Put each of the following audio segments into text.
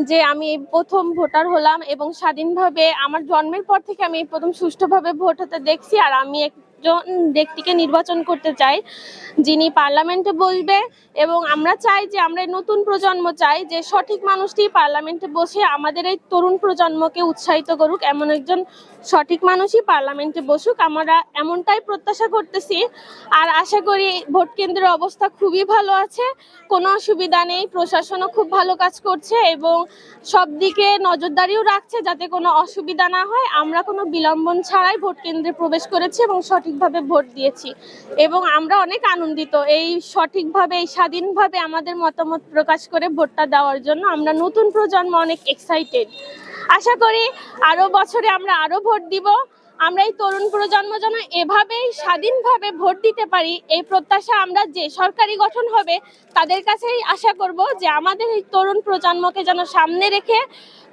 যে আমি এই প্রথম ভোটার হলাম এবং স্বাধীনভাবে আমার জন্মের পর থেকে আমি এই প্রথম সুষ্ঠুভাবে ভোট হতে দেখছি। আর আমি একজন ব্যক্তিকে নির্বাচন করতে চাই যিনি পার্লামেন্টে বসবে, এবং আমরা চাই যে আমরা নতুন প্রজন্ম চাই যে সঠিক মানুষটি পার্লামেন্টে বসে আমাদের এই তরুণ প্রজন্মকে উৎসাহিত করুক, এমন একজন সঠিক মানুষই পার্লামেন্টে বসুক। আমরা এমনটাই প্রত্যাশা করতেছি। আর আশা করি ভোট কেন্দ্রের অবস্থা খুবই ভালো আছে, কোনো অসুবিধা নেই, প্রশাসনও খুব ভালো কাজ করছে এবং সব দিকে নজরদারিও রাখছে যাতে কোনো অসুবিধা না হয়। আমরা কোনো বিলম্বন ছাড়াই ভোট কেন্দ্রে প্রবেশ করেছি এবং সঠিকভাবে ভোট দিয়েছি এবং আমরা অনেক আনন্দিত এই সঠিকভাবে এই স্বাধীনভাবে আমাদের মতামত প্রকাশ করে ভোটটা দেওয়ার জন্য। আমরা নতুন প্রজন্ম অনেক এক্সাইটেড। আশা করি আরো বছরে আমরা আরো ভোট দিব। আমরা এই তরুণ প্রজন্ম যেন এভাবেই স্বাধীনভাবে ভোট দিতে পারি, এই প্রত্যাশা আমরা যে সরকারি গঠন হবে তাদের কাছেই আশা করব যে আমাদের এই তরুণ প্রজন্মকে যেন সামনে রেখে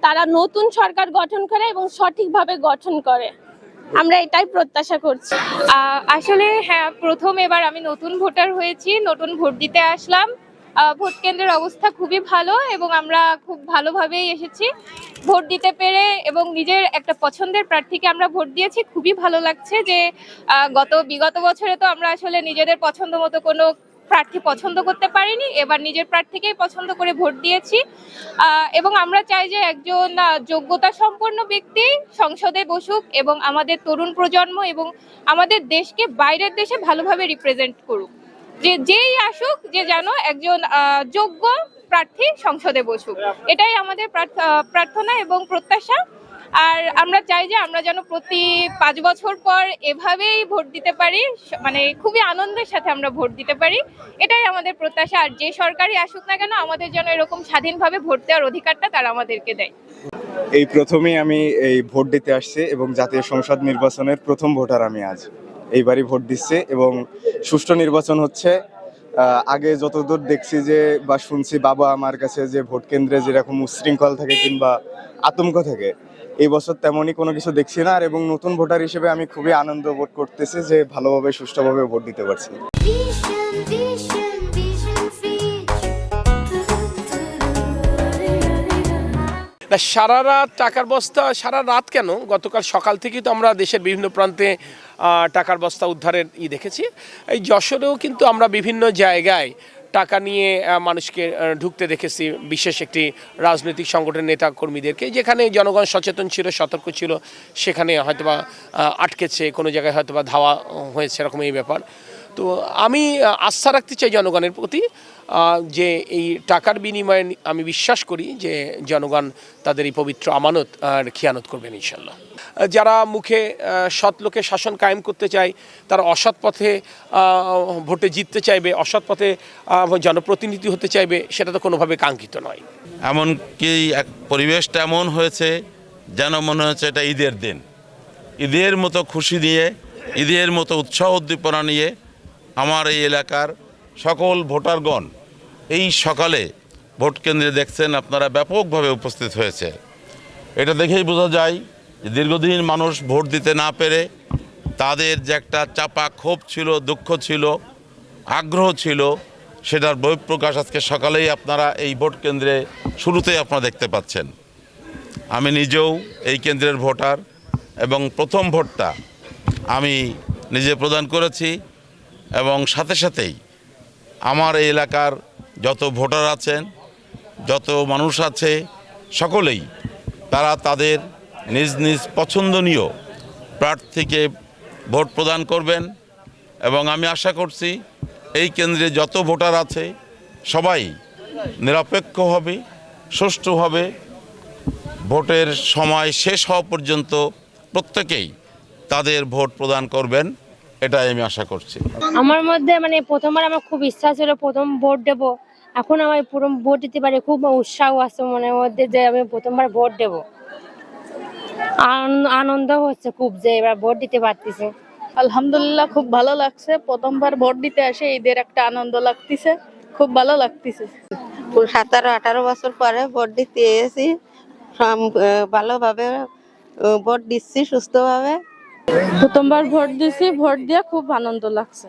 তারা নতুন সরকার গঠন করে এবং সঠিকভাবে গঠন করে। আমরা এটাই প্রত্যাশা করছি। আসলে হ্যাঁ, প্রথম এবার আমি নতুন ভোটার হয়েছি, নতুন ভোট দিতে আসলাম। ভোট কেন্দ্রের অবস্থা খুবই ভালো এবং আমরা খুব ভালোভাবেই এসেছি ভোট দিতে পেরে, এবং নিজের একটা পছন্দের প্রার্থীকে আমরা ভোট দিয়েছি। খুবই ভালো লাগছে যে বিগত বছরে তো আমরা আসলে নিজেদের পছন্দ মতো কোনো প্রার্থী পছন্দ করতে পারিনি, এবার নিজের প্রার্থীকেই পছন্দ করে ভোট দিয়েছি। এবং আমরা চাই যে একজন যোগ্যতা সম্পন্ন ব্যক্তি সংসদে বসুক এবং আমাদের তরুণ প্রজন্ম এবং আমাদের দেশকে বাইরের দেশে ভালোভাবে রিপ্রেজেন্ট করুক। যেই আসুক যে যেন একজন যোগ্য প্রার্থী সংসদে বসুক, এটাই আমাদের প্রার্থনা এবং প্রত্যাশা। আর আমরা চাই যে আমরা যেন প্রতি 5 বছর পর এভাবেই ভোট দিতে পারি, মানে খুবই আনন্দের সাথে আমরা ভোট দিতে পারি, এটাই আমাদের প্রত্যাশা। আর যে সরকারই আসুক না কেন আমাদের যেন এরকম স্বাধীনভাবে ভোট দেওয়ার অধিকারটা তারা আমাদেরকে দেয়। এই প্রথমেই আমি এই ভোট দিতে আসছি এবং জাতীয় সংসদ নির্বাচনের প্রথম ভোটার আমি আজ এইবারই ভোট দিচ্ছে এবং সুষ্ঠু নির্বাচন হচ্ছে। আগে যতদূর দেখছি যে বা শুনছি বাবা আমার কাছে যে ভোট কেন্দ্রে যেরকম উচ্ছৃঙ্খল থাকে কিংবা আতঙ্ক থাকে, এই বছর তেমনই কোনো কিছু দেখছি না। আর এবং নতুন ভোটার হিসেবে আমি খুবই আনন্দ বোধ করতেছি যে ভালোভাবে সুষ্ঠুভাবে ভোট দিতে পারছি। সারা রাত টাকার বস্তা, সারা রাত কেন, গতকাল সকাল থেকেই তো আমরা দেশের বিভিন্ন প্রান্তে টাকার বস্তা উদ্ধারের দেখেছি। এই যশোরেও কিন্তু আমরা বিভিন্ন জায়গায় টাকা নিয়ে মানুষকে ঢুকতে দেখেছি, বিশেষ একটি রাজনৈতিক সংগঠনের নেতা কর্মীদেরকে, যেখানে জনগণ সচেতন ছিল, সতর্ক ছিল, সেখানে হয়তোবা আটকেছে, কোনো জায়গায় হয়তোবা ধাওয়া হয়েছে, এরকম এই ব্যাপার। তো আমি আস্থা রাখতে চাই জনগণের প্রতি যে এই টাকার বিনিময়ে আমি বিশ্বাস করি যে জনগণ তাদের এই পবিত্র আমানত আর খিয়ানত করবেন ইনশাল্লাহ। যারা মুখে সৎ লোকের শাসন কায়েম করতে চায়, তারা অসৎ পথে ভোটে জিততে চাইবে, অসৎ পথে জনপ্রতিনিধি হতে চাইবে, সেটা তো কোনোভাবে কাঙ্ক্ষিত নয়। এমনকি এক পরিবেশটা এমন হয়েছে যেন মনে হচ্ছে এটা ঈদের দিন, ঈদের মতো খুশি নিয়ে, ঈদের মতো উৎসাহ উদ্দীপনা নিয়ে আমার এই এলাকার সকল ভোটারগণ এই সকালে ভোট কেন্দ্রে দেখছেন আপনারা ব্যাপকভাবে উপস্থিত হয়েছে। এটা দেখেই বোঝা যায় যে দীর্ঘদিন মানুষ ভোট দিতে না পেরে তাদের যে একটা চাপা ক্ষোভ ছিল, দুঃখ ছিল, আগ্রহ ছিল, সেটার বহিঃপ্রকাশ আজকে সকালেই আপনারা এই ভোট কেন্দ্রে শুরুতেই আপনারা দেখতে পাচ্ছেন। আমি নিজেও এই কেন্দ্রের ভোটার এবং প্রথম ভোটটা আমি নিজে প্রদান করেছি এবং সাথে সাথেই আমার এই এলাকার যত ভোটার আছেন, যত মানুষ আছে, সকলেই তারা তাদের নিজ নিজ পছন্দনীয় প্রার্থীকে ভোট প্রদান করবেন এবং আমি আশা করছি এই কেন্দ্রে যত ভোটার আছে সবাই নিরপেক্ষভাবে, সুষ্ঠুভাবে ভোটের সময় শেষ হওয়া পর্যন্ত প্রত্যেকেই তাদের ভোট প্রদান করবেন, এটাই আমি আশা করছি। আমার মধ্যে প্রথমবার আমার খুব ইচ্ছা ছিল প্রথম ভোট দেব, এখন আমার প্রথম ভোট দিতে পারি খুব উৎসাহ আছে মনের মধ্যে যে আমি প্রথমবার ভোট দেব। আনন্দ হচ্ছে খুব যে এবার ভোট দিতে পারতেছি। আলহামদুলিল্লাহ, খুব ভালো লাগছে। প্রথমবার ভোট দিতে আসে ঈদের একটা আনন্দ লাগতেছে, খুব ভালো লাগতেছে। 17-18 বছর পরে ভোট দিতে এসেছি, ভালোভাবে ভোট দিচ্ছি, সুস্থভাবে। প্রথমবার ভোট দিছি, ভোট দিয়ে খুব আনন্দ লাগছে।